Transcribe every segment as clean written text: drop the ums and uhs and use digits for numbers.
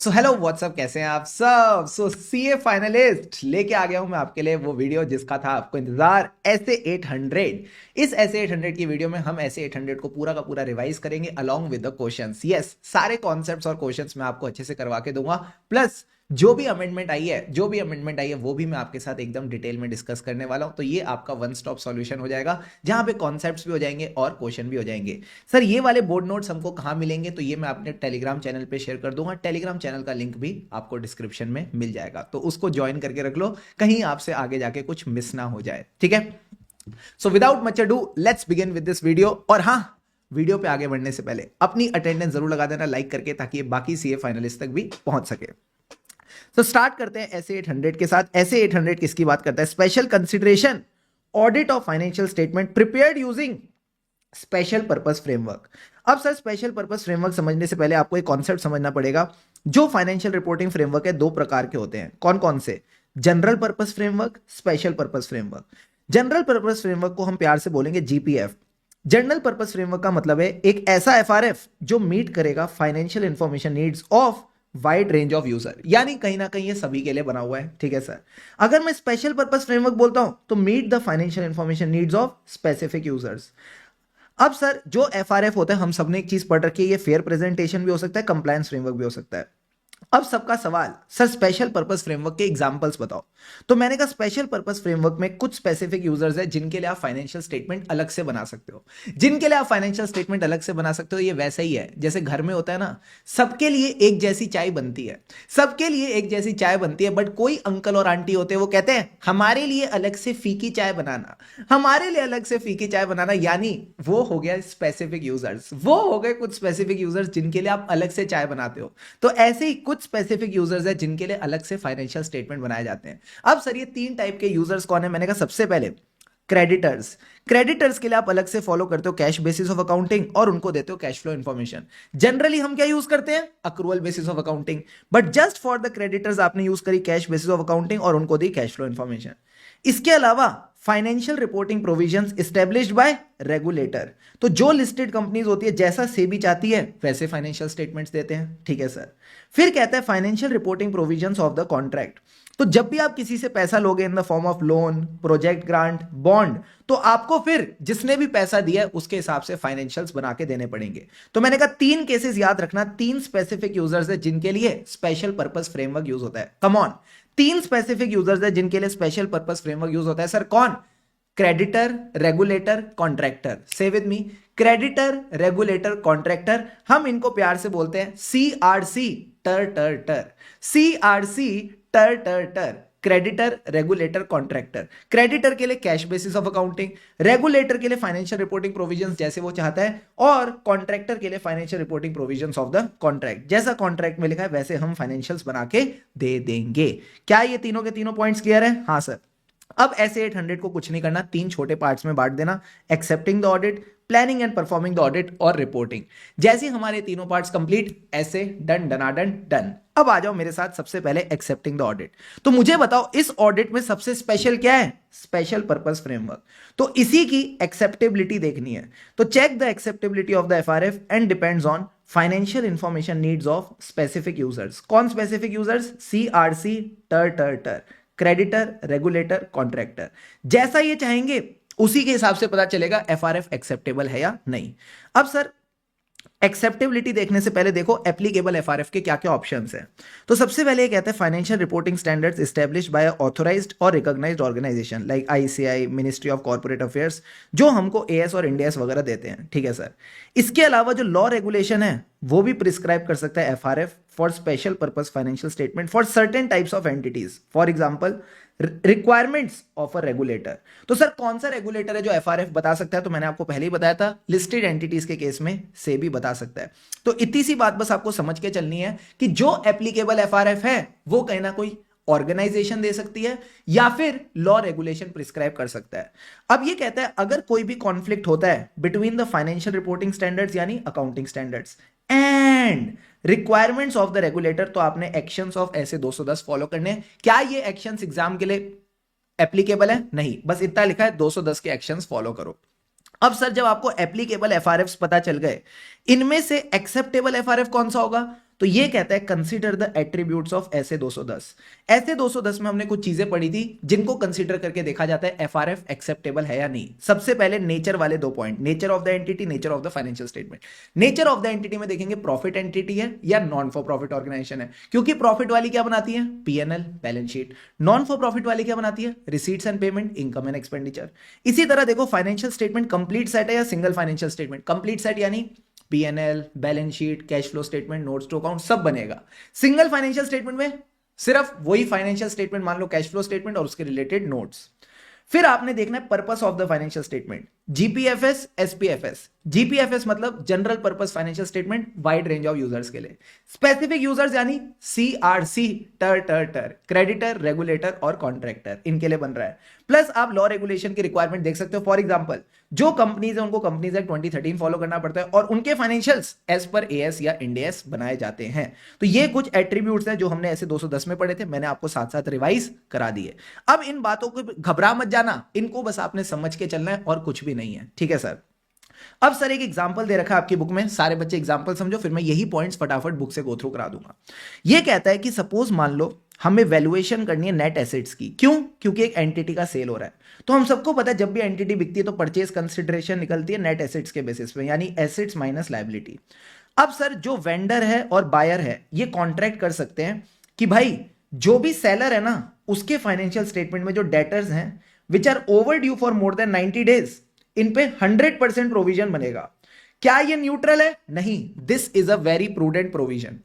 So hello what's up, कैसे हैं आप सब। सीए फाइनलिस्ट लेके आ गया हूं मैं आपके लिए वो वीडियो जिसका था आपको इंतजार, ऐसे 800। इस ऐसे 800 की वीडियो में हम ऐसे 800 को पूरा का पूरा रिवाइज करेंगे along with the questions. Yes, सारे कॉन्सेप्ट्स और क्वेश्चंस मैं आपको अच्छे से करवा के दूंगा। प्लस जो भी अमेंडमेंट आई है वो भी मैं आपके साथ एकदम डिटेल में डिस्कस करने वाला हूं। तो ये आपका वन स्टॉप सॉल्यूशन हो जाएगा, जहां पे कॉन्सेप्ट्स भी हो जाएंगे और क्वेश्चन भी हो जाएंगे। सर, ये वाले बोर्ड नोट्स हमको कहाँ मिलेंगे? तो ये मैं अपने टेलीग्राम चैनल पे शेयर कर दूंगा। टेलीग्राम चैनल का लिंक भी आपको डिस्क्रिप्शन में मिल जाएगा, तो उसको ज्वाइन करके रख लो, कहीं आपसे आगे जाके कुछ मिस ना हो जाए। ठीक है, so without much ado let's begin with this video. और हाँ, वीडियो पे आगे बढ़ने से पहले अपनी अटेंडेंस जरूर लगा देना लाइक करके, ताकि ये बाकी सीए फाइनलिस्ट तक भी पहुंच सके। तो स्टार्ट करते हैं ऐसे 800 के साथ। ऐसे 800 किसकी बात करता है? Special consideration audit of financial statement prepared using special purpose framework. अब सर, स्पेशल पर्पस फ्रेमवर्क समझने से पहले आपको एक कॉन्सेप्ट समझना पड़ेगा। जो फाइनेंशियल रिपोर्टिंग फ्रेमवर्क है, दो प्रकार के होते हैं। कौन कौन से? General purpose framework, special purpose framework. General purpose framework को हम प्यार से बोलेंगे जीपीएफ। जनरल पर्पस फ्रेमवर्क का मतलब है एक ऐसा एफआरएफ जो मीट करेगा financial information needs of wide range of user, यानी कहीं ना कहीं ये सभी के लिए बना हुआ है। ठीक है सर। अगर मैं स्पेशल पर्पस फ्रेमवर्क बोलता हूं तो meet the financial information needs of specific users. अब सर, जो एफआरएफ होता है, हम सबने एक चीज पढ़ रखी है, ये फेयर प्रेजेंटेशन भी हो सकता है, कंप्लायंस फ्रेमवर्क भी हो सकता है। अब सबका सवाल, सर स्पेशल पर्पस फ्रेमवर्क के एग्जांपल्स बताओ। तो मैंने कहा स्पेशल पर्पस फ्रेमवर्क में कुछ स्पेसिफिक यूजर्स है जिनके लिए आप फाइनेंशियल स्टेटमेंट अलग से बना सकते हो। जिनके लिए आप फाइनेंशियल स्टेटमेंट अलग से बना सकते हो, ये वैसा ही है जैसे घर में होता है ना, सबके लिए एक जैसी चाय बनती है। सबके लिए एक जैसी चाय बनती है, बट कोई अंकल और आंटी होते हैं, वो कहते हैं हमारे लिए अलग से फीकी चाय बनाना, हमारे लिए अलग से फीकी चाय बनाना। यानी वो हो गया स्पेसिफिक यूजर्स, वो हो गए कुछ स्पेसिफिक यूजर्स जिनके लिए आप अलग से चाय बनाते हो। तो ऐसे ही कुछ स्पेसिफिक यूजर्स हैं जिनके लिए अलग से फाइनेंशियल स्टेटमेंट बनाए जाते हैं। अब सर, ये तीन टाइप के यूजर्स कौन है? मैंने कहा सबसे पहले क्रेडिटर्स। क्रेडिटर्स के लिए आप अलग से फॉलो करते हो कैश बेसिस ऑफ अकाउंटिंग और उनको देते हो कैश फ्लो इंफॉर्मेशन। जनरली हम क्या यूज करते हैं? Accrual basis of accounting, but just for the creditors आपने यूज करी कैश बेसिस ऑफ अकाउंटिंग और उनको दी कैश फ्लो इंफॉर्मेशन। इसके अलावा financial reporting provisions established by regulator. तो जो लिस्टेड कंपनीज होती है, जैसा सेबी चाहती है वैसे फाइनेंशियल स्टेटमेंट्स देते हैं। ठीक है सर। फिर कहता है financial reporting provisions of the contract. तो जब भी आप किसी से पैसा लोगे in the form of loan, project grant, bond, तो आपको फिर जिसने भी पैसा दिया है उसके हिसाब से फाइनेंशियल्स बना के देने पड़ेंगे। तो मैंने कहा तीन केसेस याद रखना, तीन स्पेसिफिक यूजर्स है जिनके लिए स्पेशल पर्पस फ्रेमवर्क यूज होता है। कम ऑन, तीन स्पेसिफिक यूजर्स है जिनके लिए स्पेशल पर्पस फ्रेमवर्क यूज होता है। सर कौन? Creditor, regulator, contractor. Say with me, creditor, regulator, contractor. हम इनको प्यार से बोलते हैं सीआरसी टर टर टर। सीआरसी टर टर टर। Creditor, regulator, contractor. क्रेडिटर के लिए cash basis of accounting, regulator के लिए फाइनेंशियल रिपोर्टिंग प्रोविजंस जैसे वो चाहता है, और कॉन्ट्रैक्टर के लिए financial reporting provisions of the contract. जैसा कॉन्ट्रैक्ट में लिखा है वैसे हम फाइनेंशियल्स बना के दे देंगे। क्या ये तीनों के तीनों पॉइंट्स क्लियर है? हाँ सर। अब ऐसे 800 को कुछ नहीं करना, तीन छोटे पार्ट्स में बांट देना। Accepting the audit, planning and performing the audit और रिपोर्टिंग। जैसे हमारे तीनों पार्ट्स कंप्लीट, ऐसे डन डनाडन डन। अब आ जाओ मेरे साथ, सबसे पहले एक्सेप्टिंग द ऑडिट। तो मुझे बताओ इस ऑडिट में सबसे स्पेशल क्या है? Special purpose framework. तो इसी की एक्सेप्टेबिलिटी देखनी है। तो check the acceptability of the FRF and depends on financial information needs of specific users. कौन स्पेसिफिक यूजर्स? सीआरसी टर टर टर, क्रेडिटर, रेगुलेटर, कॉन्ट्रैक्टर। जैसा ये चाहेंगे उसी के हिसाब से पता चलेगा एफआरएफ एक्सेप्टेबल है या नहीं। अब सर, एक्सेप्टेबिलिटी देखने से पहले देखो एप्लीकेबल एफआरएफ के क्या क्या ऑप्शंस हैं। तो सबसे पहले ये कहते हैं financial reporting standards established by authorised और recognised organisation like ICI, ministry of corporate affairs, जो हमको एएस और इंडियास वगैरह देते हैं। ठीक है सर। इसके अलावा जो लॉ रेगुलेशन है वो भी प्रिस्क्राइब कर सकता है FRF for special purpose financial statement for certain types of entities. For example, requirements of a regulator. तो सर कौन सा रेगुलेटर है जो एफआरएफ बता सकता है? तो मैंने आपको पहले ही बताया था, लिस्टेड एंटिटीज के केस में से भी बता सकता है। तो इतनी सी बात बस आपको समझ के चलनी है कि जो एप्लीकेबल एफआरएफ है वो कहीं ना कोई ऑर्गेनाइजेशन दे सकती है या फिर लॉ रेगुलेशन प्रिस्क्राइब कर सकता है। अब ये कहता है अगर कोई भी कॉन्फ्लिक्ट होता है between the financial reporting standards यानी accounting standards and requirements of the regulator, तो आपने एक्शंस ऑफ ऐसे 210 फॉलो करने हैं। क्या ये एक्शंस एग्जाम के लिए एप्लीकेबल है? नहीं, बस इतना लिखा है 210 के एक्शंस फॉलो करो। अब सर, जब आपको एप्लीकेबल एफआरएफ पता चल गए, इनमें से एक्सेप्टेबल एफआरएफ कौन सा होगा? तो ये कहता है कंसीडर द एट्रीब्यूट्स ऑफ ऐसे 210। ऐसे 210 में हमने कुछ चीजें पढ़ी थी जिनको कंसीडर करके देखा जाता है एफआरएफ एक्सेप्टेबल है या नहीं। सबसे पहले नेचर वाले 2 point, nature of the entity, nature of the financial statement. Nature of the entity में देखेंगे प्रॉफिट एंटिटी है या नॉन फॉर प्रॉफिट ऑर्गेनाइजेशन है, क्योंकि प्रॉफिट वाली क्या बनाती है, PNL balance sheet. Non for profit वाली क्या बनाती है, receipts and payment, income and expenditure. इसी तरह देखो फाइनेंशियल स्टेटमेंट कंप्लीट सेट है या single financial statement. Complete set यानी PNL, balance sheet, cash flow statement, notes to account सब बनेगा। सिंगल फाइनेंशियल स्टेटमेंट में सिर्फ वही फाइनेंशियल स्टेटमेंट, मान लो कैश फ्लो स्टेटमेंट और उसके रिलेटेड नोट्स। फिर आपने देखना है purpose of the financial statement, GPFS, SPFS. GPFS मतलब general purpose financial statement, wide range of users के लिए। स्पेसिफिक यूजर्स यानी सीआरसी, टर, क्रेडिटर, रेगुलेटर और कॉन्ट्रैक्टर, इनके लिए बन रहा है। प्लस आप लॉ रेगुलेशन की रिक्वायरमेंट देख सकते हो। फॉर एग्जांपल जो कंपनीज है उनको कंपनीज एक्ट 2013 फॉलो करना पड़ता है और उनके फाइनेंशियल्स एज पर एएस या इंडियस बनाए जाते हैं। तो ये कुछ एट्रीब्यूट्स हैं जो हमने ऐसे 210 में पढ़े थे, मैंने आपको साथ साथ रिवाइज करा दिए। अब इन बातों को घबरा मत जाना, इनको बस आपने समझ के चलना है और कुछ भी नहीं है, ठीक है सर। अब सर एक एग्जांपल दे रखा है आपकी बुक में, सारे बच्चे एग्जांपल समझो, फिर मैं यही पॉइंट्स फटाफट बुक से गो थ्रू करा दूंगा। ये कहता है कि सपोज मान लो हमें वैल्यूएशन करनी है नेट एसेट्स की, क्यों, क्योंकि एक एंटिटी का सेल हो रहा है। तो हम सबको पता है जब भी एंटिटी बिकती है तो परचेज कंसिडरेशन निकलती है नेट एसेट्स के बेसिस पे, यानी एसेट्स माइनस लायबिलिटी। अब सर जो वेंडर है और बायर है ये कॉन्ट्रैक्ट कर सकते हैं कि भाई जो भी सेलर है ना उसके फाइनेंशियल स्टेटमेंट में जो डेटर्स हैं which are over due for more than 90 days, इन पे 100% प्रोविजन बनेगा। क्या ये न्यूट्रल है? नहीं, this is a very prudent provision,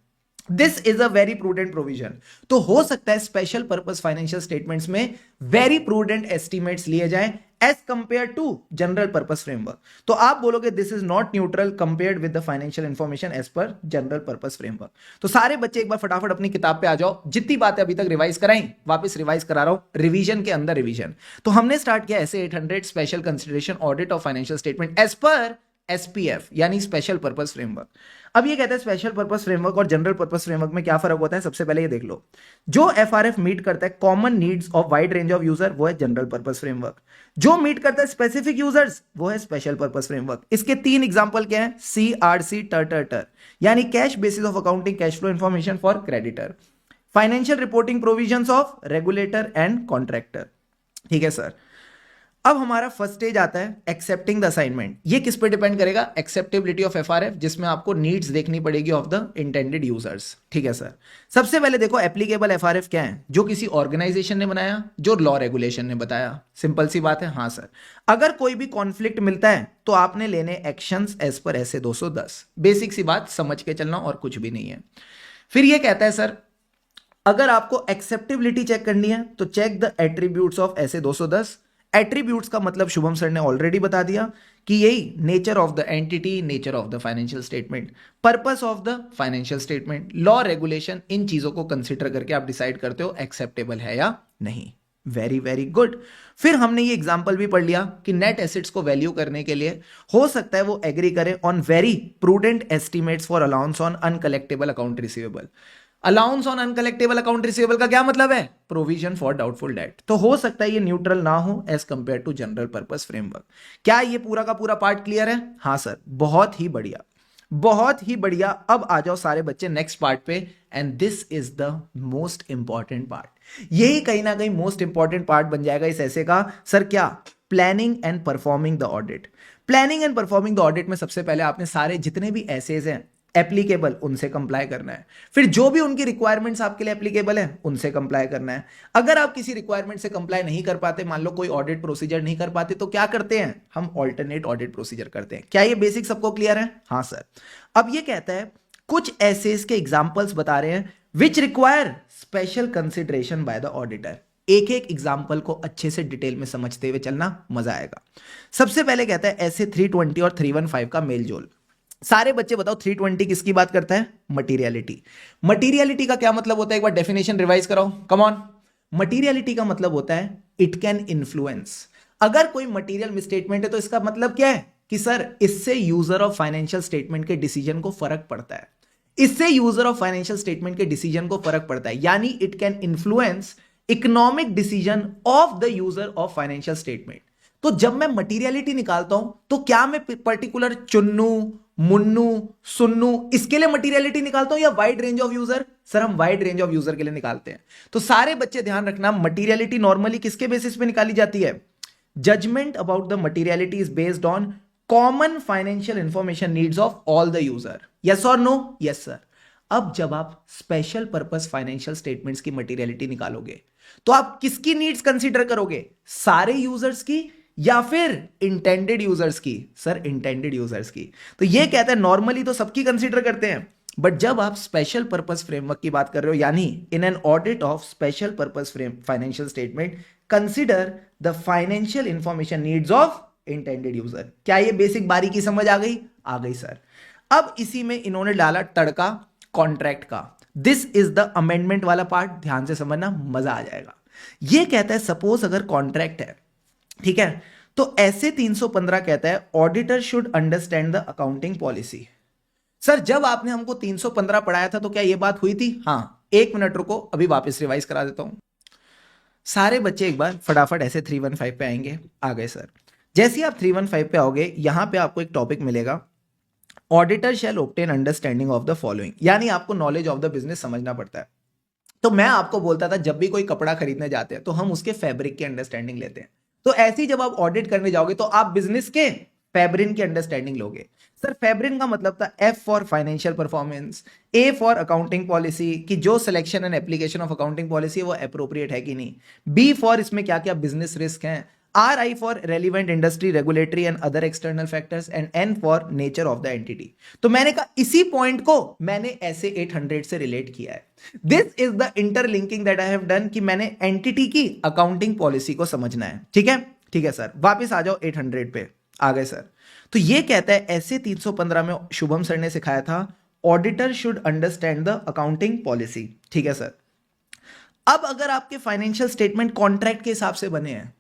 this is a very prudent provision. तो हो सकता है स्पेशल पर्पस फाइनेंशियल स्टेटमेंट्स में वेरी प्रूडेंट एस्टिमेट्स लिए जाएं as compare to general purpose framework. तो आप बोलोगे this is not neutral compared with the financial information as per general purpose framework. तो सारे बच्चे एक बार फटाफट अपनी किताब पे आ जाओ, जितनी बातें अभी तक रिवाइज कराई वापस रिवाइज करा रहा हूं, रिवीजन के अंदर रिवीजन। तो हमने स्टार्ट किया SA 800 special consideration audit of financial statement as per SPF यानी स्पेशल पर्पस फ्रेमवर्क। अब ये कहता है स्पेशल पर्पस फ्रेमवर्क और जनरल पर्पस फ्रेमवर्क में क्या फर्क होता है। सबसे पहले ये देख लो, जो एफआरएफ मीट करता है common needs of wide range of user वो है जनरल पर्पस फ्रेमवर्क। जो मीट करता है स्पेसिफिक यूजर्स वो है स्पेशल पर्पस फ्रेमवर्क। इसके 3 एग्जांपल क्या है, सीआरसी, टर यानी cash basis of accounting, cash flow information for creditor, financial reporting provisions of regulator and contractor. ठीक है सर। अब हमारा फर्स्ट स्टेज आता है एक्सेप्टिंग द असाइनमेंट। ये किस पे डिपेंड करेगा, एक्सेप्टेबिलिटी ऑफ एफआरएफ, जिसमें आपको नीड्स देखनी पड़ेगी ऑफ द इंटेंडेड यूजर्स। ठीक है सर। सबसे पहले देखो एप्लीकेबल एफआरएफ क्या है, जो किसी ऑर्गेनाइजेशन ने बनाया, जो लॉ रेगुलेशन ने बताया। सिंपल सी बात है। हाँ सर। अगर कोई भी कॉन्फ्लिक्ट मिलता है तो आपने लेने एक्शंस एज पर ऐसे 210। बेसिक सी बात, समझ के चलना और कुछ भी नहीं है। फिर ये कहता है सर अगर आपको एक्सेप्टेबिलिटी चेक करनी है तो चेक द एट्रीब्यूट्स ऑफ ऐसे 210। एट्रीब्यूट्स का मतलब शुभम सर ने ऑलरेडी बता दिया कि यही nature of the entity, nature of the financial statement, purpose of the financial statement, law regulation, इन चीजों को कंसीडर करके आप डिसाइड करते हो एक्सेप्टेबल है या नहीं। Very very good. फिर हमने ये एग्जांपल भी पढ़ लिया कि नेट एसेट्स को वैल्यू करने के लिए हो सकता है वो एग्री करे on very prudent estimates for allowance on uncollectible account receivable. Allowance on uncollectible account receivable का क्या मतलब है, प्रोविजन फॉर डाउटफुल डेट। तो हो सकता है ये न्यूट्रल ना हो as compare to general purpose framework. क्या ये पूरा का पूरा पार्ट क्लियर है? हाँ सर, बहुत ही बढ़िया, बहुत ही बढ़िया। अब आ जाओ सारे बच्चे नेक्स्ट पार्ट पे, and this is the most important part. यही कहीं ना कहीं मोस्ट इंपॉर्टेंट पार्ट बन जाएगा इस ऐसे का। सर क्या, planning and performing the audit. Planning and performing the audit में सबसे पहले आपने सारे जितने भी एसेज हैं एप्लीकेबल उनसे कंप्लाई करना है। फिर जो भी उनकी रिक्वायरमेंट्स आपके लिए एप्लीकेबल है उनसे कंप्लाई करना है। अगर आप किसी रिक्वायरमेंट से कंप्लाई नहीं कर पाते, मान लो कोई ऑडिट प्रोसीजर नहीं कर पाते, तो क्या करते हैं हम, ऑल्टरनेट ऑडिट प्रोसीजर करते हैं। क्या ये बेसिक सबको क्लियर है? हाँ सर। अब ये कहता है कुछ एसेज के एग्जांपल्स बता रहे हैं विच require special consideration by the auditor. एक एक एग्जाम्पल को अच्छे से डिटेल में समझते हुए चलना, मजा आएगा। सबसे पहले कहता है ऐसे 320 और 315 का मेल जोल। सारे बच्चे बताओ 320 किसकी बात करता है, मटीरियलिटी। मटीरियलिटी का क्या मतलब होता है, एक बार डेफिनेशन रिवाइज कराओ, कम ऑन। मटीरियलिटी का मतलब होता है इट कैन इन्फ्लुएंस। अगर कोई मटीरियल मिसस्टेटमेंट है तो इसका मतलब क्या है कि सर इससे यूजर ऑफ फाइनेंशियल स्टेटमेंट के डिसीजन को फर्क पड़ता है, इससे यूजर ऑफ फाइनेंशियल स्टेटमेंट के डिसीजन को फर्क पड़ता है, यानी it can influence economic decision of the user of financial statement. तो जब मैं मटीरियलिटी निकालता हूं तो क्या मैं पर्टिकुलर चुन्नू, मुन्नू, सुन्नू, इसके लिए मटीरियलिटी निकालता हूं या wide range of user? Sir हम वाइड रेंज ऑफ यूजर के लिए निकालते हैं। तो सारे बच्चे ध्यान रखना, मटीरियलिटी नॉर्मली किसके बेसिस पे निकाली जाती है? Judgement about the materiality is based on common financial information needs of all the user. Yes और नो? Yes sir. अब जब आप स्पेशल पर्पस फाइनेंशियल स्टेटमेंट्स की मटीरियलिटी निकालोगे तो आप किसकी नीड्स कंसीडर करोगे? सारे यूजर्स की या फिर इंटेंडेड यूजर्स की? सर इंटेंडेड यूजर्स की। तो ये कहते हैं नॉर्मली तो सबकी कंसीडर करते हैं, बट जब आप स्पेशल पर्पस फ्रेमवर्क की बात कर रहे हो, यानी in an audit of special purpose financial statement consider the financial information needs of intended user. क्या ये बेसिक बारीकी समझ आ गई? आ गई सर। अब इसी में इन्होंने डाला तड़का कॉन्ट्रैक्ट का। दिस इज द अमेंडमेंट वाला पार्ट, ध्यान से समझना, मजा आ जाएगा। ये कहता है सपोज अगर कॉन्ट्रैक्ट है, ठीक है, तो ऐसे 315 कहता है auditor should understand the accounting policy. Sir जब आपने हमको 315 पढ़ाया था तो क्या ये बात हुई थी? हाँ। एक मिनट रुको, अभी वापस रिवाइज करा देता हूं। सारे बच्चे एक बार फटाफट ऐसे 315 पे आएंगे। आ गए सर। जैसे ही आप 315 पे आओगे, यहां पे आपको एक टॉपिक मिलेगा, auditor shall obtain understanding of the following, यानी आपको नॉलेज ऑफ द बिजनेस समझना पड़ता है। तो मैं आपको बोलता था जब भी कोई कपड़ा खरीदने जाते हैं तो हम उसके फैब्रिक की अंडरस्टैंडिंग लेते हैं। तो ऐसे ही जब आप ऑडिट करने जाओगे तो आप बिजनेस के फैब्रिन की अंडरस्टैंडिंग लोगे। सर फैब्रिन का मतलब था F for financial performance, A for accounting policy, कि जो selection and application of accounting policy है वो अप्रोप्रिएट है कि नहीं, बी फॉर इसमें क्या क्या बिजनेस रिस्क हैं, are I for relevant industry regulatory and other external factors, and an for nature of the entity. तो मैंने कहा इसी पॉइंट को मैंने ऐसे 800 से रिलेट किया है। This is the interlinking that I have done, कि मैंने एंटिटी की अकाउंटिंग पॉलिसी को समझना है। ठीक है, ठीक है सर। वापिस आ जाओ 800 पे। आ गए सर। तो ये कहता है ऐसे 315 में शुभम सर ने सिखाया था auditor should understand the accounting policy. ठीक है सर। अब अगर आपके फाइनेंशियल स्टेटमेंट कॉन्ट्रैक्ट के हिसाब से बने हैं,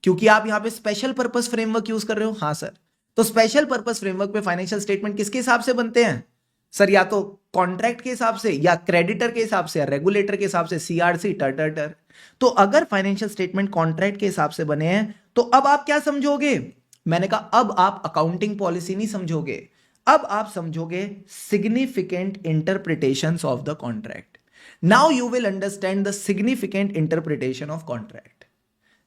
क्योंकि आप यहां पे स्पेशल पर्पस फ्रेमवर्क यूज कर रहे हो, हाँ सर, तो स्पेशल पर्पस फ्रेमवर्क पे फाइनेंशियल स्टेटमेंट किसके हिसाब से बनते हैं? सर या तो कॉन्ट्रैक्ट के हिसाब से, या क्रेडिटर के हिसाब से, या रेगुलेटर के हिसाब से, सीआरसी टर। तो अगर फाइनेंशियल स्टेटमेंट कॉन्ट्रैक्ट के हिसाब से बने हैं तो अब आप क्या समझोगे? मैंने कहा अब आप अकाउंटिंग पॉलिसी नहीं समझोगे, अब आप समझोगे significant interpretations of the contract. Now you will understand the significant interpretation of contract.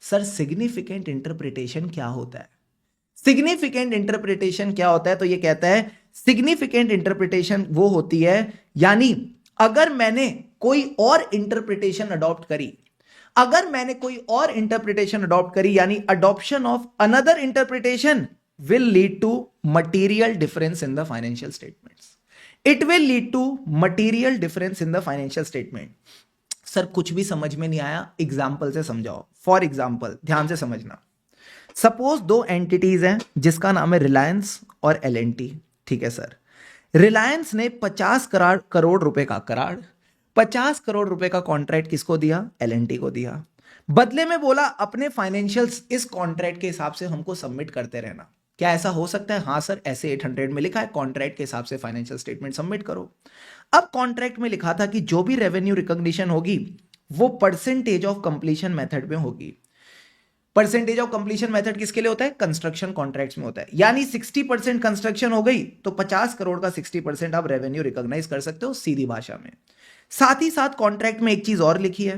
Sir significant interpretation क्या होता है? सिग्निफिकेंट इंटरप्रिटेशन क्या होता है? तो ये कहता है सिग्निफिकेंट इंटरप्रिटेशन वो होती है, यानी अगर मैंने कोई और इंटरप्रिटेशन अडॉप्ट करी, अगर मैंने कोई और इंटरप्रिटेशन अडॉप्ट करी, यानी adoption of another interpretation will lead to material difference in the financial statements. It will lead to material difference in the financial statement. Sir कुछ भी समझ में नहीं आया, एग्जाम्पल से समझाओ। फॉर एग्जाम्पल ध्यान से समझना, सपोज दो एंटिटीज हैं जिसका नाम है रिलायंस और एलएनटी। ठीक है सर। रिलायंस ने 50 करोड़ रुपए का 50 करोड़ रुपए का कॉन्ट्रैक्ट किसको दिया? एलएनटी को दिया। बदले में बोला अपने फाइनेंशियल्स इस कॉन्ट्रैक्ट के हिसाब से हमको सबमिट करते रहना। क्या ऐसा हो सकता है? हाँ सर, ऐसे 800 में लिखा है कॉन्ट्रैक्ट के हिसाब से फाइनेंशियल स्टेटमेंट सबमिट करो। अब कॉन्ट्रैक्ट में लिखा था कि जो भी रेवेन्यू रिकॉग्निशन होगी वो परसेंटेज ऑफ कंप्लीशन मेथड में होगी। परसेंटेज ऑफ कंप्लीशन मेथड किसके लिए होता है? कंस्ट्रक्शन कॉन्ट्रैक्ट्स में होता है। यानी 60% कंस्ट्रक्शन हो गई तो 50 करोड़ का 60% आप रेवेन्यू रिकॉग्नाइज कर सकते हो सीधी भाषा में। साथ ही साथ कॉन्ट्रैक्ट में एक चीज और लिखी है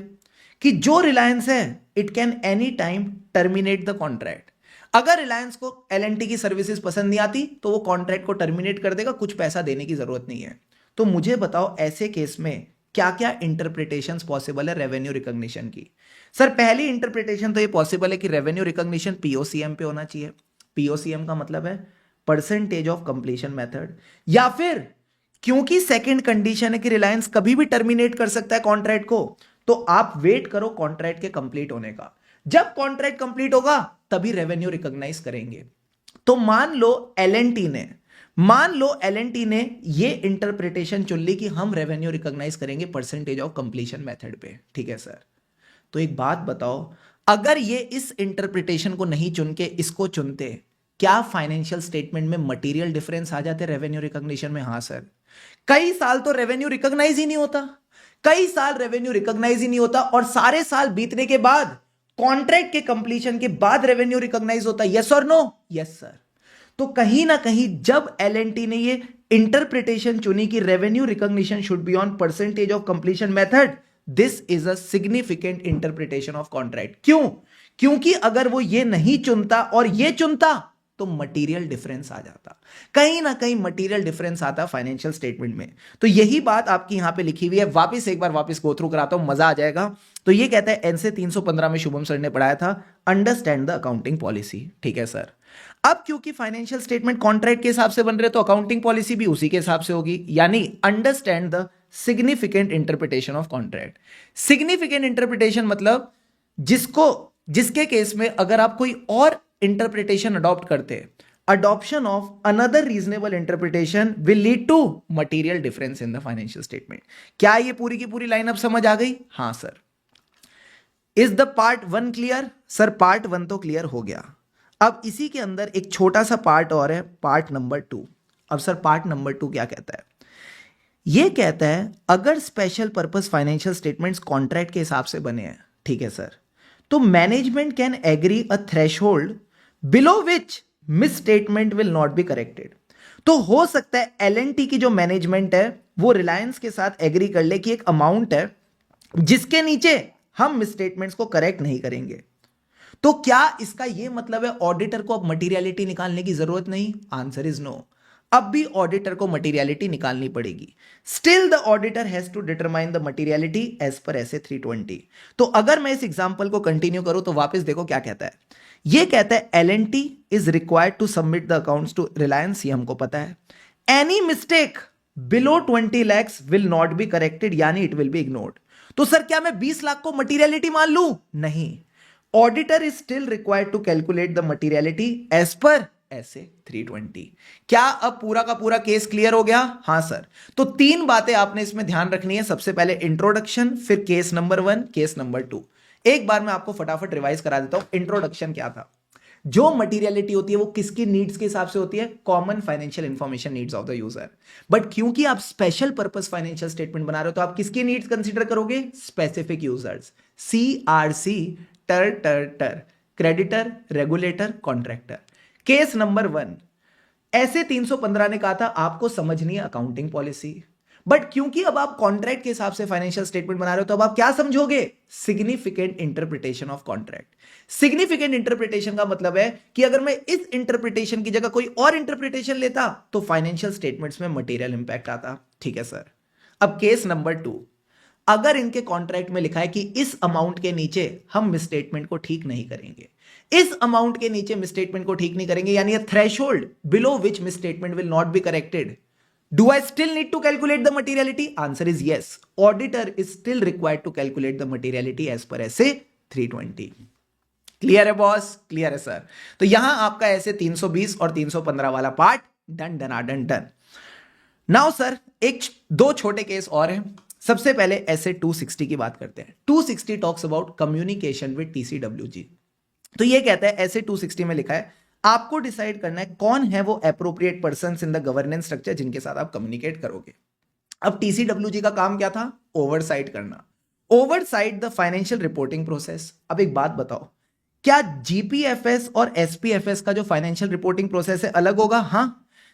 कि जो रिलायंस है it can any time terminate the contract. अगर रिलायंस को एलएनटी की सर्विसेज पसंद नहीं आती तो वो कॉन्ट्रैक्ट को टर्मिनेट कर देगा, कुछ पैसा देने की जरूरत नहीं है। तो मुझे बताओ ऐसे केस में क्या क्या इंटरप्रिटेशंस पॉसिबल है रेवेन्यू रिकॉग्निशन की? सर पहली इंटरप्रिटेशन तो ये पॉसिबल है कि रेवेन्यू रिकॉग्निशन पीओसीएम पे होना चाहिए। पीओसीएम का मतलब है परसेंटेज ऑफ कंप्लीशन मेथड, या फिर क्योंकि सेकंड कंडीशन है कि रिलायंस कभी भी टर्मिनेट कर सकता है कॉन्ट्रैक्ट को, तो आप वेट करो कॉन्ट्रैक्ट के कंप्लीट होने का। जब कॉन्ट्रैक्ट कंप्लीट होगा तभी रेवेन्यू रिकॉग्नाइज करेंगे। तो मान लो एलएनटी ने ये इंटरप्रिटेशन चुन ली कि हम रेवेन्यू रिकॉग्नाइज करेंगे परसेंटेज ऑफ कंप्लीशन मेथड पे। ठीक है सर। तो एक बात बताओ, अगर ये इस इंटरप्रिटेशन को नहीं चुन के इसको चुनते, क्या फाइनेंशियल स्टेटमेंट में मटेरियल डिफरेंस आ जाते रेवेन्यू रिकॉग्निशन में? हाँ सर। कई साल तो रेवेन्यू रिकॉग्नाइज ही नहीं होता, कई साल रेवेन्यू रिकॉग्नाइज ही नहीं होता, और सारे साल बीतने के बाद कॉन्ट्रैक्ट के कंप्लीशन के बाद रेवेन्यू रिकॉग्नाइज होता है। यस और नो? Yes sir. तो कहीं ना कहीं जब एलएनटी ने ये इंटरप्रिटेशन चुनी कि revenue recognition should be on percentage of completion method, this is a significant interpretation of contract. क्यों? क्योंकि अगर वो ये नहीं चुनता और ये चुनता तो मटेरियल डिफरेंस आ जाता, कहीं ना कहीं मटेरियल डिफरेंस आता फाइनेंशियल स्टेटमेंट में। तो यही बात आपकी यहां पे लिखी हुई है, वापस एक बार वापस गो थ्रू कराता हूं, मजा आ जाएगा। तो ये कहता है एनसे 315 में शुभम सर ने पढ़ाया था, अंडरस्टैंड द अकाउंटिंग पॉलिसी। ठीक है सर। अब क्योंकि फाइनेंशियल स्टेटमेंट कॉन्ट्रैक्ट के हिसाब से बन रहे तो अकाउंटिंग पॉलिसी भी उसी के हिसाब से होगी, यानी understand the significant interpretation of contract. Significant interpretation मतलब जिसके केस में अगर आप कोई और इंटरप्रिटेशन अडॉप्ट करते हैं, adoption of another reasonable interpretation will lead to material difference in the financial statement. क्या ये पूरी की पूरी लाइन अब समझ आ गई? हां sir. Is the part 1 clear? Sir part 1 तो क्लियर हो गया। अब इसी के अंदर एक छोटा सा पार्ट और है, पार्ट नंबर 2। अब सर पार्ट नंबर 2 क्या कहता है? यह कहता है अगर special purpose financial statements contract के हिसाब से बने हैं, ठीक है सर, तो management can agree a threshold below which misstatement will not be corrected. तो हो सकता है एलएनटी की जो मैनेजमेंट है वो रिलायंस के साथ एग्री कर ले कि एक अमाउंट है जिसके नीचे हम मिस स्टेटमेंट्स को करेक्ट नहीं करेंगे। तो क्या इसका यह मतलब है ऑडिटर को अब मटीरियलिटी निकालने की जरूरत नहीं? Answer is no. अब भी ऑडिटर को मटीरियलिटी निकालनी पड़ेगी। Still the auditor has to determine the materiality as per SA 320। तो अगर मैं इस एग्जांपल को कंटिन्यू करूं तो वापस देखो क्या कहता है। यह कहता है LNT is required to submit the accounts to Reliance, ये हमको पता है। Any mistake below 20 lakhs will not be corrected, यानी इट विल बी इग्नोर्ड। तो सर क्या मैं 20 लाख को मटीरियलिटी मान लूं? नहीं। Auditor is still required to calculate the materiality as per SA 320। क्या अब पूरा का पूरा केस क्लियर हो गया? हां सर। तो 3 बातें आपने इसमें ध्यान रखनी है। सबसे पहले इंट्रोडक्शन, फिर केस नंबर 1, केस नंबर 2। एक बार मैं आपको फटाफट रिवाइज करा देता हूं। इंट्रोडक्शन क्या था? जो मटीरियलिटी होती है वो किसकी नीड्स के हिसाब से होती है? Common financial information needs of the user. But क्योंकि आप स्पेशल पर्पस फाइनेंशियल स्टेटमेंट बना रहे हो तो आप किसकी नीड्स कंसीडर करोगे? स्पेसिफिक यूजर्स, CRC, टर, creditor, regulator, contractor. Case number 1, ऐसे 315 ने कहा था आपको समझनी है अकाउंटिंग पॉलिसी, बट क्योंकि अब आप कॉन्ट्रैक्ट के हिसाब से फाइनेंशियल स्टेटमेंट बना रहे हो तो अब आप क्या समझोगे? Significant interpretation of contract. Significant interpretation का मतलब है कि अगर मैं इस इंटरप्रिटेशन की जगह कोई और इंटरप्रिटेशन लेता तो फाइनेंशियल स्टेटमेंट्स में मटेरियल इंपैक्ट आता। ठीक है सर। अब केस नंबर 2, अगर इनके कॉन्ट्रैक्ट में लिखा है कि इस अमाउंट के नीचे हम मिसस्टेटमेंट को ठीक नहीं करेंगे, इस अमाउंट के नीचे मिसस्टेटमेंट को ठीक नहीं करेंगे, यानी a threshold below which misstatement will not be corrected, do I still need to calculate the materiality? Answer is yes. Auditor is still required to calculate the materiality as per SA 320। Clear है boss? Clear है sir. तो यहां आपका ऐसे 320 और 315 वाला part done done done. Now sir एक 2 छोटे केस और हैं। सबसे पहले ऐसे 260 की बात करते हैं। 260 talks about communication with TCWG। तो ये कहता है ऐसे 260 में लिखा है आपको डिसाइड करना है कौन है वो appropriate persons in the governance structure जिनके साथ आप कम्युनिकेट करोगे। अब TCWG का काम क्या था? ओवरसाइट करना, oversight the financial reporting process. अब एक बात बताओ, क्या GPFS और SPFS का जो फाइनेंशियल रिपोर्टिंग प्रोसेस है अलग होगा? हां।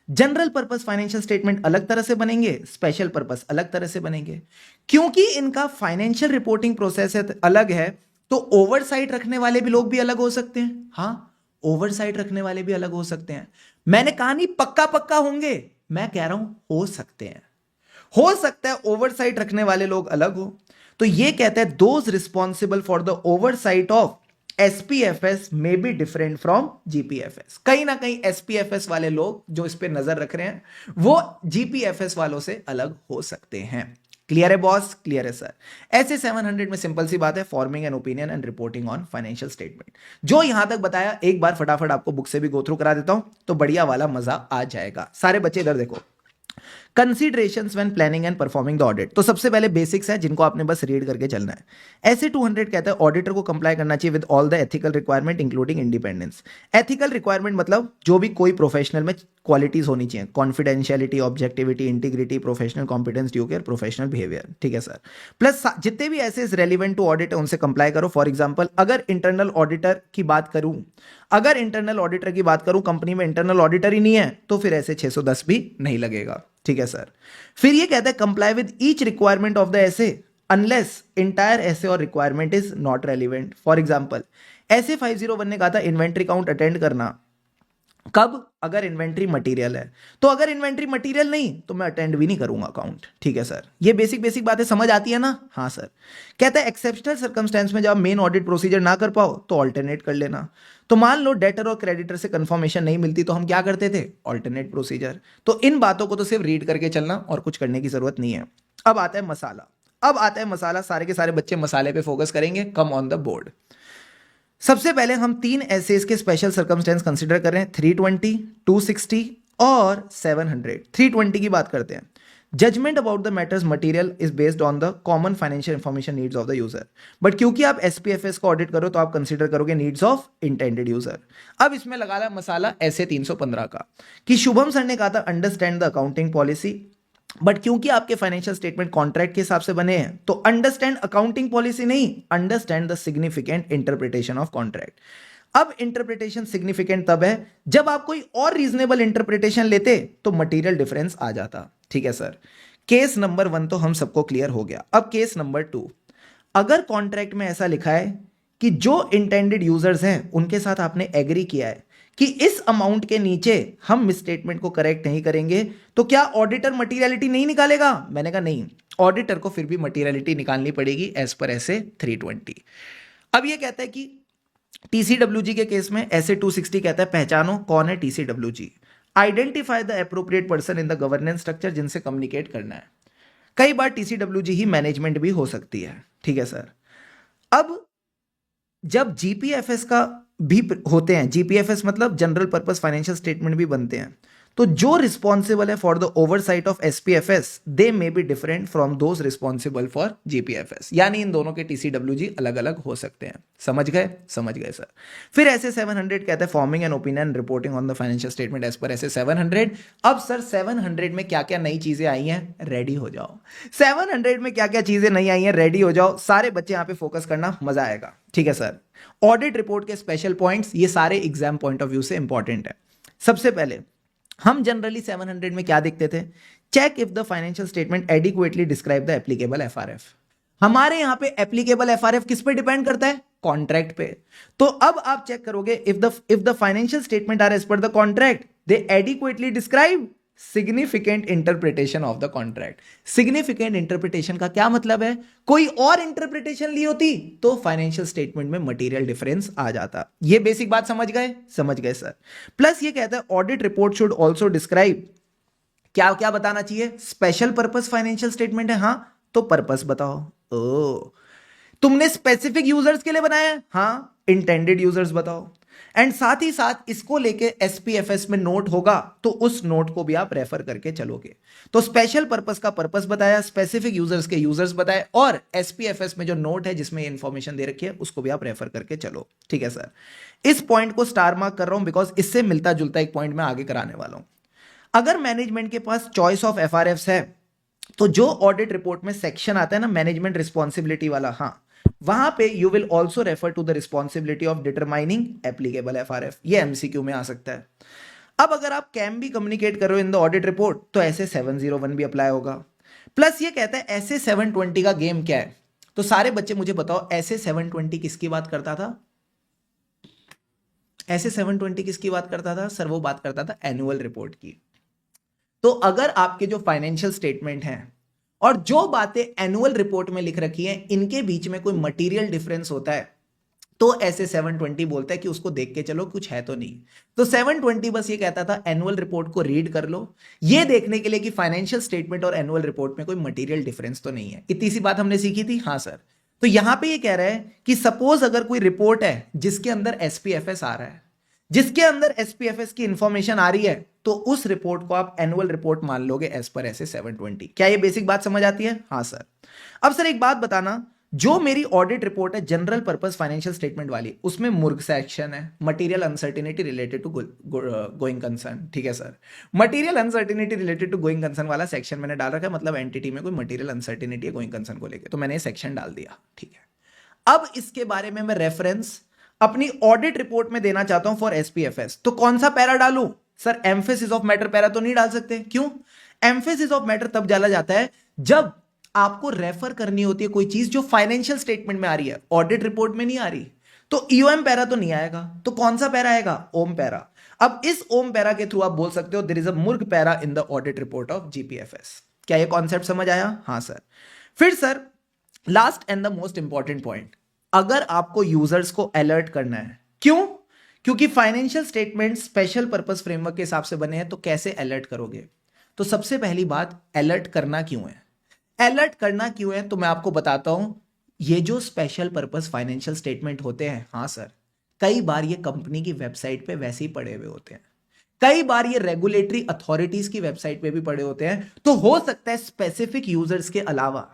जनरल पर्पस फाइनेंशियल स्टेटमेंट अलग तरह से बनेंगे, स्पेशल पर्पस अलग तरह से बनेंगे। क्योंकि इनका फाइनेंशियल रिपोर्टिंग प्रोसेस अलग है तो ओवरसाइट रखने वाले भी लोग भी अलग हो सकते हैं। हां, ओवरसाइट रखने वाले भी अलग हो सकते हैं। मैंने कहा नहीं पक्का पक्का होंगे, मैं कह रहा हूं हो सकते हैं। हो सकता है ओवरसाइट रखने वाले लोग अलग हो। तो ये कहते हैं those responsible for the oversight of SPFS may be different from GPFS। कहीं ना कहीं SPFS वाले लोग जो इस पे नजर रख रहे हैं वो GPFS वालों से अलग हो सकते हैं। क्लियर है बॉस? क्लियर है सर। ऐसे 700 में सिंपल सी बात है, forming an opinion and reporting on financial statement. जो यहां तक बताया एक बार फटाफट आपको बुक से भी गो थ्रू करा देता हूं तो बढ़िया वाला मजा आ जाएगा। सारे बच्चे इधर देखो, considerations when planning and performing the audit. तो सबसे पहले बेसिक्स है जिनको आपने बस रीड करके चलना है। ऐसे 200 कहता है ऑडिटर को कंप्लाई करना चाहिए with all the ethical requirement including independence. Ethical requirement मतलब जो भी कोई प्रोफेशनल में क्वालिटीज होनी चाहिए, confidentiality, objectivity, integrity, professional competence, due care, professional behaviour, ठीक है सर। प्लस जितने भी ऐसे रेलिवेंट टू ऑडिट है उनसे कंप्लाई करो। फॉर एग्जांपल अगर इंटरनल ऑडिटर की बात करूं, कंपनी में इंटरनल ऑडिटर ही नहीं है तो फिर ऐसे 610 भी नहीं लगेगा, ठीक है सर। फिर ये कहता है comply with each requirement of the ऐसे अनलेस इंटायर ऐसे और requirement is not relevant. For example ऐसे 501 ने कहा था इन्वेंट्री काउंट अटेंड करना, कब? अगर इन्वेंट्री मटेरियल है, तो अगर इन्वेंट्री मटेरियल नहीं तो मैं अटेंड भी नहीं करूंगा अकाउंट, ठीक है सर। ये बेसिक बातें समझ आती है ना? हाँ सर। कहता है एक्सेप्शनल सर्कमस्टेंस में जब आप मेन ऑडिट प्रोसीजर ना कर पाओ तो ऑल्टरनेट कर लेना। तो मान लो डेटर और क्रेडिटर से कंफर्मेशन नहीं मिलती तो हम क्या करते थे? Alternate procedure. तो इन बातों को तो सिर्फ रीड करके चलना और कुछ करने की जरूरत नहीं है। अब आता है मसाला। सारे के सारे बच्चे मसाले पे फोकस करेंगे। Come on the board. सबसे पहले हम 3 एसेस के स्पेशल सर्कमस्टेंस कंसीडर कर रहे हैं, 320, 260 और 700। 320 की बात करते हैं। Judgement about the matters material is based on the common financial information needs of the user. But क्योंकि आप एसपीएफएस को ऑडिट करो तो आप कंसीडर करोगे नीड्स ऑफ इंटेंडेड यूजर। अब इसमें लगा ला मसाला ऐसे 315 का कि शुभम सर ने कहा था understand the accounting policy, but क्योंकि आपके फाइनेंशियल स्टेटमेंट कॉन्ट्रैक्ट के हिसाब से बने हैं तो अंडरस्टैंड अकाउंटिंग पॉलिसी नहीं, understand the significant interpretation of contract. अब इंटरप्रिटेशन सिग्निफिकेंट तब है जब आप कोई और रीजनेबल इंटरप्रिटेशन लेते तो मटेरियल डिफरेंस आ जाता, ठीक है सर। केस नंबर 1 तो हम सबको क्लियर हो गया। अब केस नंबर 2, अगर कॉन्ट्रैक्ट में ऐसा लिखा है कि जो इंटेंडेड यूजर्स हैं उनके साथ आपने एग्री किया है कि इस अमाउंट के नीचे हम मिसस्टेटमेंट को करेक्ट नहीं करेंगे, तो क्या ऑडिटर मटीरियलिटी नहीं निकालेगा? मैंने कहा नहीं, ऑडिटर को फिर भी मटीरियलिटी निकालनी पड़ेगी एज पर ऐसे 320। अब ये कहता है कि टीसीडब्ल्यूजी के केस में ऐसे 260 कहता है पहचानो कौन है TCWG, identify the appropriate person in the governance structure जिनसे कम्युनिकेट करना है। कई बार टीसीडब्ल्यूजी ही मैनेजमेंट भी हो सकती है, ठीक है सर। अब जब जीपीएफएस का भी होते हैं, जीपीएफएस मतलब जनरल पर्पस फाइनेंशियल स्टेटमेंट भी बनते हैं, तो जो रिस्पॉन्सिबल है for the oversight of SPFS they may be different from those responsible for GPFS. यानी इन दोनों के टीसीडब्ल्यूजी अलग अलग हो सकते हैं। समझ गए सर। फिर ऐसे 700 कहते हैं forming an opinion reporting on the financial statement as per SA 700। अब सर 700 में क्या क्या नई चीजें आई हैं, रेडी हो जाओ। 700 में क्या क्या चीजें नई आई हैं, रेडी हो जाओ। सारे बच्चे यहां पे फोकस करना, मजा आएगा, ठीक है सर। ऑडिट रिपोर्ट के स्पेशल पॉइंट्स ये सारे एग्जाम पॉइंट ऑफ व्यू से इंपॉर्टेंट है। सबसे पहले हम जनरली 700 में क्या देखते थे? Check if the financial statement adequately describe the applicable FRF. हमारे यहां पे एप्लीकेबल एफआरएफ किस पे डिपेंड करता है? कॉन्ट्रैक्ट पे। तो अब आप चेक करोगे if the financial statement are as per the contract they adequately describe significant interpretation of the contract. Significant interpretation का क्या मतलब है? कोई और इंटरप्रिटेशन ली होती तो फाइनेंशियल स्टेटमेंट में मटेरियल डिफरेंस आ जाता। ये बेसिक बात समझ गए सर। प्लस ये कहता है audit report should also describe, क्या क्या बताना चाहिए? स्पेशल पर्पस फाइनेंशियल स्टेटमेंट है, हां तो पर्पस बताओ। ओ, तुमने स्पेसिफिक यूजर्स के लिए बनाया है, हां इंटेंडेड यूजर्स बताओ। एंड साथ ही साथ इसको लेके एसपीएफएस में नोट होगा तो उस नोट को भी आप रेफर करके चलोगे। तो स्पेशल पर्पस का पर्पस बताया, स्पेसिफिक यूजर्स के यूजर्स बताए, और एसपीएफएस में जो नोट है जिसमें ये इंफॉर्मेशन दे रखी है उसको भी आप रेफर करके चलो, ठीक है सर। इस पॉइंट को स्टार मार्क कर रहा हूं बिकॉज इससे मिलता जुलता एक पॉइंट मैं आगे कराने वाला हूं। अगर मैनेजमेंट के पास चॉइस ऑफ एफआरएफ्स है तो जो ऑडिट रिपोर्ट में सेक्शन आता है ना मैनेजमेंट रिस्पॉन्सिबिलिटी वाला, हाँ वहां पे you will also refer to the responsibility of determining applicable FRF. ये एमसीक्यू में आ सकता है। अब अगर आप कैन भी कम्युनिकेट करो इन द ऑडिट रिपोर्ट तो ऐसे 701 भी अप्लाई होगा। प्लस ये कहता है ऐसे 720 का गेम क्या है? तो सारे बच्चे मुझे बताओ ऐसे 720 किसकी बात करता था? ऐसे 720 किसकी बात करता था सर? वो बात करता था एनुअल रिपोर्ट की। तो अगर आपके जो फाइनेंशियल स्टेटमेंट हैं और जो बातें एनुअल रिपोर्ट में लिख रखी हैं इनके बीच में कोई मटेरियल डिफरेंस होता है तो ऐसे 720 बोलता है कि उसको देख के चलो कुछ है तो नहीं। तो 720 बस ये कहता था एनुअल रिपोर्ट को रीड कर लो, ये देखने के लिए कि फाइनेंशियल स्टेटमेंट और एनुअल रिपोर्ट में कोई मटेरियल डिफरेंस तो नहीं है। इतनी सी बात हमने सीखी थी, हाँ सर। तो यहां पे ये कह रहा है कि सपोज अगर कोई रिपोर्ट है जिसके अंदर एसपीएफएस आ रहा है, जिसके अंदर एसपीएफएस की इंफॉर्मेशन आ रही है, तो उस रिपोर्ट को आप एनुअल रिपोर्ट मान लोगे एज पर ऐसे 720। क्या ये बेसिक बात समझ आती है? हाँ सर। अब सर एक बात बताना, जो मेरी ऑडिट रिपोर्ट है जनरल पर्पस फाइनेंशियल स्टेटमेंट वाली, उसमें मुर्ग सेक्शन है, material uncertainty related to going concern. ठीक है sir, material uncertainty related to going concern वाला सेक्शन मैंने डाल रखा है, मतलब एंटिटी में कोई मटेरियल अनसर्टिनिटी है गोइंग कंसर्न को लेकर, तो मैंने ये सेक्शन डाल दिया। ठीक है, अब इसके बारे में मैं रेफरेंस अपनी ऑडिट रिपोर्ट में देना चाहता हूं फॉर एसपीएफएस, तो कौन सा पैरा डालूं sir? Emphasis of matter para तो नहीं डाल सकते। क्यों? एम्फेसिस ऑफ मैटर तब डाला जाता है जब आपको रेफर करनी होती है कोई चीज जो फाइनेंशियल स्टेटमेंट में आ रही है, ऑडिट रिपोर्ट में नहीं आ रही, तो ईओएम पैरा तो नहीं आएगा, तो कौन सा पैरा आएगा? ओम पैरा। अब इस ओम पैरा के थ्रू आप बोल सकते हो देयर इज अ मुर्ग para in the audit report of GPFS. क्या ये कॉन्सेप्ट समझ आया? हाँ सर। फिर sir last and the most important point, अगर आपको यूजर्स को अलर्ट करना है, क्यों? क्योंकि financial statement special purpose framework के हिसाब से बने हैं, तो कैसे अलर्ट करोगे? तो सबसे पहली बात, अलर्ट करना क्यों है? अलर्ट करना क्यों है तो मैं आपको बताता हूं। ये जो स्पेशल पर्पस फाइनेंशियल स्टेटमेंट होते हैं, हाँ सर, कई बार ये कंपनी की वेबसाइट पे वैसे ही पड़े हुए होते हैं, कई बार ये रेगुलेटरी अथॉरिटीज की वेबसाइट पे भी पड़े होते हैं, तो हो सकता है स्पेसिफिक यूजर्स के अलावा,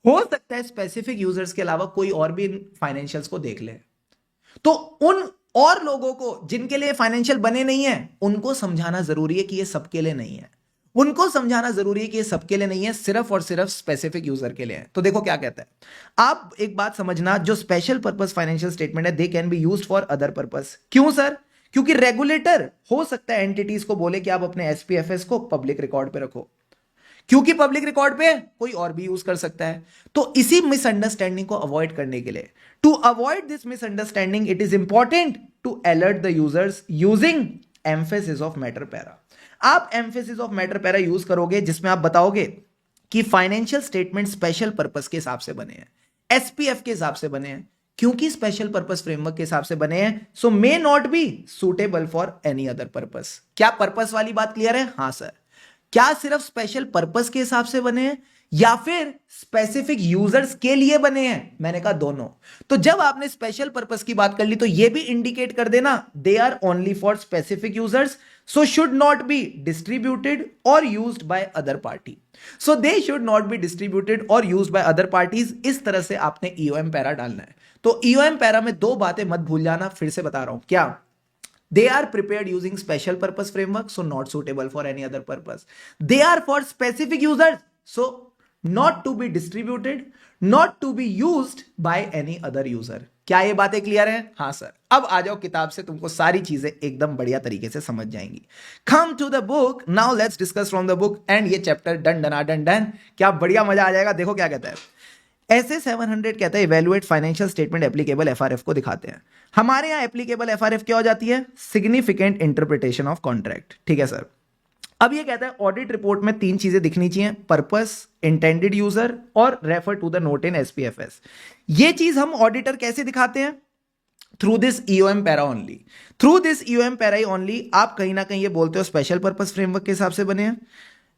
हो सकता है स्पेसिफिक यूजर्स के अलावा कोई और भी इन फाइनेंशियल्स को देख ले, तो उन और लोगों को जिनके लिए फाइनेंशियल बने नहीं है, उनको समझाना जरूरी है कि ये सबके लिए नहीं है, उनको समझाना जरूरी है कि ये सबके लिए नहीं है, सिर्फ और सिर्फ स्पेसिफिक यूजर के लिए है। तो देखो क्या कहता है, आप एक बात समझना, जो स्पेशल पर्पस फाइनेंशियल स्टेटमेंट है they can be used for other purpose. क्यों सर? क्योंकि रेगुलेटर हो सकता है एंटिटीज को बोले कि आप अपने एसपीएफएस को पब्लिक रिकॉर्ड पे रखो, क्योंकि पब्लिक रिकॉर्ड पे कोई और भी यूज कर सकता है। तो इसी मिसअंडरस्टैंडिंग को अवॉइड करने के लिए, to avoid this misunderstanding, it is important to alert the users using emphasis of matter para. आप emphasis of matter para use करोगे जिसमें आप बताओगे कि फाइनेंशियल स्टेटमेंट स्पेशल पर्पस के हिसाब से बने हैं, एसपीएफ के हिसाब से बने हैं, क्योंकि स्पेशल पर्पस फ्रेमवर्क के हिसाब से बने हैं, so may not be suitable for any other purpose. क्या पर्पस वाली बात क्लियर है? हाँ सर। क्या सिर्फ स्पेशल पर्पस के हिसाब से बने हैं या फिर स्पेसिफिक यूजर्स के लिए बने हैं? मैंने कहा दोनों। तो जब आपने स्पेशल पर्पस की बात कर ली तो यह भी इंडिकेट कर देना they are only for specific users, so should not be distributed or used by other party. So they should not be distributed or used by other parties. इस तरह से आपने EOM पैरा डालना है। तो EOM पैरा में दो बातें मत भूल जाना, फिर से बता रहा हूं। क्या? They are prepared using special purpose framework, so not suitable for any other purpose. They are for specific users, so not to be distributed, not to be used by any other user. क्या ये बातें clear हैं? हाँ sir. अब आ जाओ किताब से, तुमको सारी चीजें एकदम बढ़िया तरीके से समझ जाएंगी। Come to the book now, let's discuss from the book. And ये chapter done done done done, क्या बढ़िया मजा आ जाएगा। देखो क्या कहता है, ऐसे 700 कहता है evaluate financial statement applicable FRF को दिखाते हैं। हमारे यहां एप्लीकेबल एफआरएफ क्या हो जाती है? Significant interpretation of contract. ठीक है सर। अब ये कहता है ऑडिट रिपोर्ट में तीन चीजें दिखनी चाहिए, पर्पस, इंटेंडेड यूजर और रेफर टू द नोट इन एसपीएफएस। ये चीज हम ऑडिटर कैसे दिखाते हैं? Through this EOM para only. Through this EOM para only आप कहीं ना कहीं ये बोलते हो स्पेशल पर्पस फ्रेमवर्क के हिसाब से बने हैं,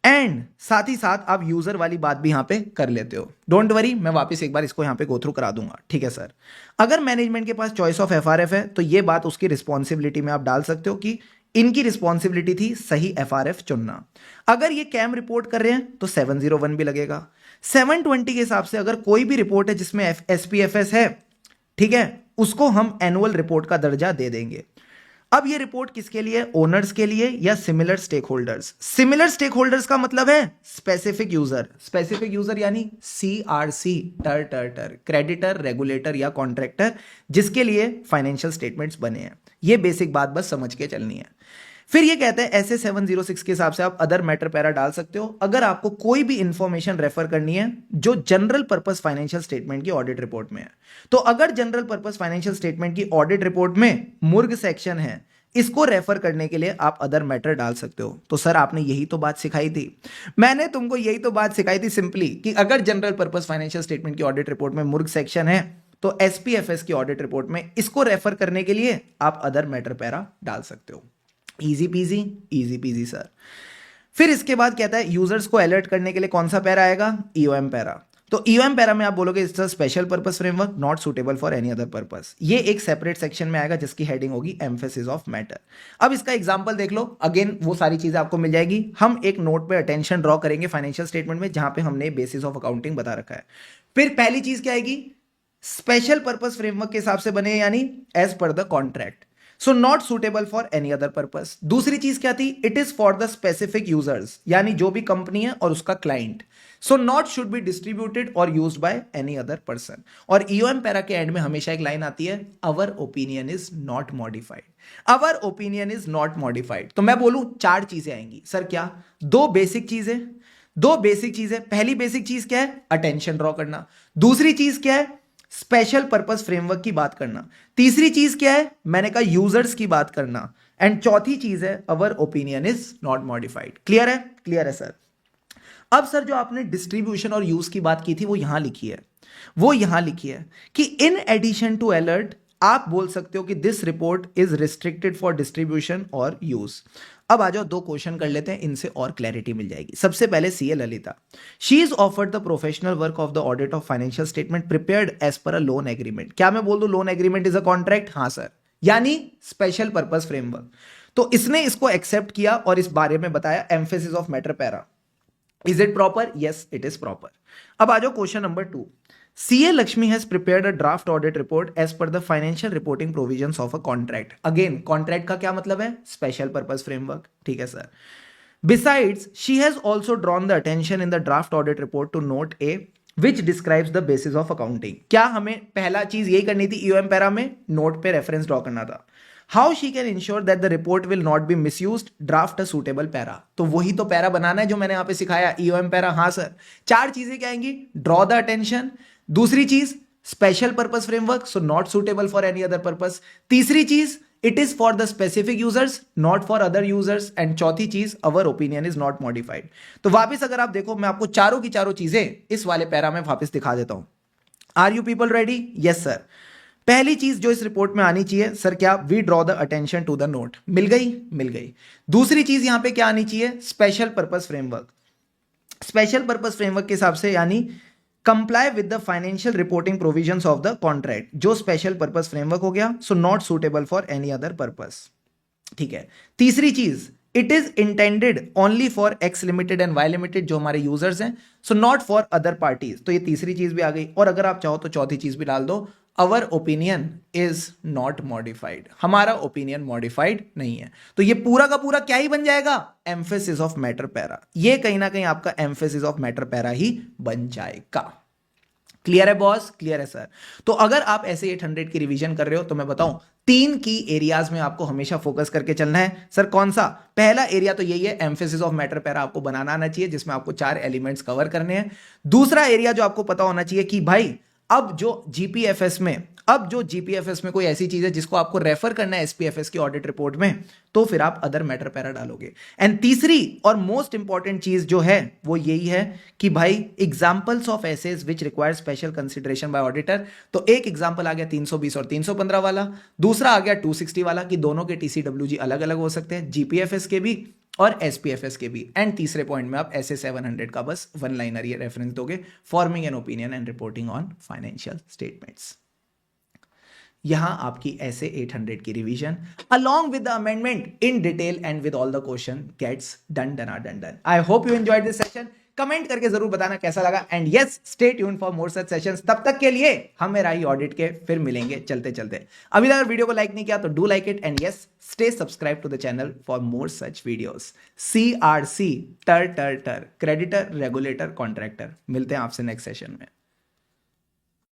एंड साथ ही साथ आप यूजर वाली बात भी यहां पे कर लेते हो। डोंट वरी, मैं वापस एक बार इसको यहां पे गो थ्रू करा दूंगा। ठीक है सर। अगर मैनेजमेंट के पास चॉइस ऑफ एफआरएफ है तो ये बात उसकी रिस्पॉन्सिबिलिटी में आप डाल सकते हो कि इनकी रिस्पॉन्सिबिलिटी थी सही एफआरएफ चुनना। अगर ये कैम रिपोर्ट कर रहे हैं तो 701 भी लगेगा। 720 के हिसाब से अगर कोई भी रिपोर्ट है जिसमें एसपीएफएस है, ठीक है, उसको हम एनुअल रिपोर्ट का दर्जा दे देंगे। अब ये रिपोर्ट किसके लिए? ओनर्स के लिए या similar stakeholders? Similar stakeholders का मतलब है स्पेसिफिक यूजर। स्पेसिफिक यूजर यानी सीआरसी, टर क्रेडिटर, रेगुलेटर या कॉन्ट्रैक्टर, जिसके लिए फाइनेंशियल स्टेटमेंट्स बने हैं। ये बेसिक बात बस समझ के चलनी है। फिर ये कहते हैं ऐसे 706 के हिसाब से आप अदर मैटर पैरा डाल सकते हो अगर आपको कोई भी इंफॉर्मेशन रेफर करनी है जो जनरल पर्पस फाइनेंशियल स्टेटमेंट की ऑडिट रिपोर्ट में है। तो अगर जनरल पर्पस फाइनेंशियल स्टेटमेंट की ऑडिट रिपोर्ट में मुर्ग सेक्शन है, इसको रेफर करने के लिए आप अदर मैटर डाल सकते हो। तो सर आपने यही तो बात सिखाई थी, मैंने तुमको यही तो बात सिखाई थी सिंपली, कि अगर जनरल पर्पस फाइनेंशियल स्टेटमेंट की ऑडिट रिपोर्ट में मुर्ग सेक्शन है तो एसपीएफएस की ऑडिट रिपोर्ट में इसको रेफर करने के लिए आप अदर मैटर पैरा डाल सकते हो। Easy PG sir. फिर इसके बाद कहता है यूजर्स को अलर्ट करने के लिए कौन सा पैरा आएगा? EOM para. तो ईओएम पैरा में आप बोलोगे it's a special purpose framework not suitable for any other purpose. ये एक सेपरेट सेक्शन में आएगा जिसकी हेडिंग होगी एम्फेसिस ऑफ मैटर। अब इसका एग्जांपल देख लो, अगेन वो सारी चीजें आपको मिल जाएगी। हम एक नोट पे अटेंशन ड्रॉ करेंगे फाइनेंशियल स्टेटमेंट में जहां पे हमने बेसिस ऑफ अकाउंटिंग बता रखा है। फिर पहली चीज क्या आएगी? स्पेशल पर्पस फ्रेमवर्क के हिसाब से बने यानी as per the contract, so not suitable for any other purpose. दूसरी चीज क्या थी, it is for the specific users, यानी जो भी कंपनी है और उसका client, so not should be distributed और used by any other person. और ईओएम पैरा के एंड में हमेशा एक लाइन आती है, our opinion is not modified, our opinion is not modified. तो मैं बोलूं चार चीजें आएंगी सर, क्या? दो बेसिक चीजें, दो बेसिक चीजें। पहली बेसिक चीज क्या है, अटेंशन ड्रॉ करना। दूसरी चीज क्या है, स्पेशल पर्पस फ्रेमवर्क की बात करना। तीसरी चीज क्या है, मैंने कहा यूजर्स की बात करना। एंड चौथी चीज है, our opinion is not modified. Clear है? क्लियर है सर। अब सर जो आपने डिस्ट्रीब्यूशन और यूज की बात की थी वो यहां लिखी है, वो यहां लिखी है कि इन एडिशन टू अलर्ट आप बोल सकते हो कि this report is restricted for distribution और यूज। अब आ जाओ, दो क्वेश्चन कर लेते हैं, इनसे और क्लैरिटी मिल जाएगी। सबसे पहले CA Lalita, she is offered the professional work of the audit of financial statement prepared as per a loan agreement. क्या मैं बोल दूं loan agreement is a contract? हाँ सर, यानी स्पेशल पर्पस फ्रेमवर्क। तो इसने इसको एक्सेप्ट किया और इस बारे में बताया, emphasis of matter para. Is it proper? Yes it is proper. अब आ जाओ question number 2, CA Lakshmi has prepared a draft audit report as per the financial reporting provisions of a contract. Again, contract का क्या मतलब है? Special purpose framework. ठीक है sir. Besides, she has also drawn the attention in the draft audit report to note A, which describes the basis of accounting. क्या हमें पहला चीज यही करनी थी EOM पैरा में? नोट पे रेफरेंस ड्रॉ करना था। How she can ensure that the report will not be misused? Draft a suitable para. तो वही तो पैरा बनाना है जो मैंने यहां पे सिखाया, EOM पैरा। हाँ सर, चार चीजें क्या आएंगी, ड्रॉ द अटेंशन, दूसरी चीज special purpose framework, so not suitable for any other purpose, तीसरी चीज it is for the specific users not for other users, and चौथी चीज अवर ओपिनियन इज नॉट मॉडिफाइड। तो वापस अगर आप देखो, मैं आपको चारों की चारों चीजें इस वाले पैरा में वापस दिखा देता हूं। Are you people ready? Yes sir. पहली चीज जो इस रिपोर्ट में आनी चाहिए सर, क्या? We draw the attention to the note. मिल गई? मिल गई। दूसरी चीज यहां पे क्या आनी चाहिए, special purpose framework. Special purpose framework के हिसाब से यानी comply with the financial reporting provisions of the contract, जो स्पेशल पर्पस फ्रेमवर्क हो गया, so not suitable for any other purpose. ठीक है। तीसरी चीज, it is intended only for X limited and Y limited, जो हमारे यूजर्स हैं, so not for other parties. तो ये तीसरी चीज भी आ गई। और अगर आप चाहो तो चौथी चीज भी डाल दो, अवर ओपिनियन इज नॉट मॉडिफाइड, हमारा ओपिनियन मॉडिफाइड नहीं है। तो ये पूरा का पूरा क्या ही बन जाएगा, एम्फेसिस ऑफ मैटर पैरा। ये कहीं ना कहीं आपका एम्फेसिस ऑफ मैटर पैरा ही बन जाएगा। क्लियर है बॉस? क्लियर है सर। तो अगर आप ऐसे 800 की रिवीजन कर रहे हो तो मैं बताऊं, तीन की एरियाज में आपको हमेशा फोकस करके चलना है। सर कौन सा? पहला एरिया तो यही है, एम्फेसिस ऑफ मैटर पैरा आपको बनाना आना चाहिए, जिसमें आपको 4 एलिमेंट्स कवर करने हैं। दूसरा एरिया जो आपको पता होना चाहिए कि भाई अब जो जीपीएफएस में कोई ऐसी चीज है जिसको आपको रेफर करना है एसपीएफएस की ऑडिट रिपोर्ट में, तो फिर आप अदर मैटर पैरा डालोगे। एंड तीसरी और मोस्ट इंपॉर्टेंट चीज जो है वो यही है कि भाई examples of SAs which require special consideration by auditor. तो एक एग्जांपल आ गया 320 और 315 वाला, दूसरा आ गया 260 वाला कि दोनों के टीसीडब्ल्यूजी अलग अलग हो सकते हैं, जीपीएफएस के भी और एसपीएफएस के भी। एंड तीसरे पॉइंट में आप एसए 700 का बस वन लाइनर ये रेफरेंस दोगे, forming an opinion and reporting on financial statements. यहां आपकी एसए 800 की revision along with the amendment in detail and with all the question gets done. I hope you enjoyed this session. Comment करके जरूर बताना कैसा लगा, and yes stay tune for more such sessions. तब तक के लिए हम राही ऑडिट के फिर मिलेंगे चलते चलते। अभी तक वीडियो को लाइक नहीं किया तो do like it, and yes stay subscribe to the channel for more such videos. CRC टर क्रेडिटर रेगुलेटर कॉन्ट्रैक्टर। मिलते हैं आपसे नेक्स्ट सेशन में।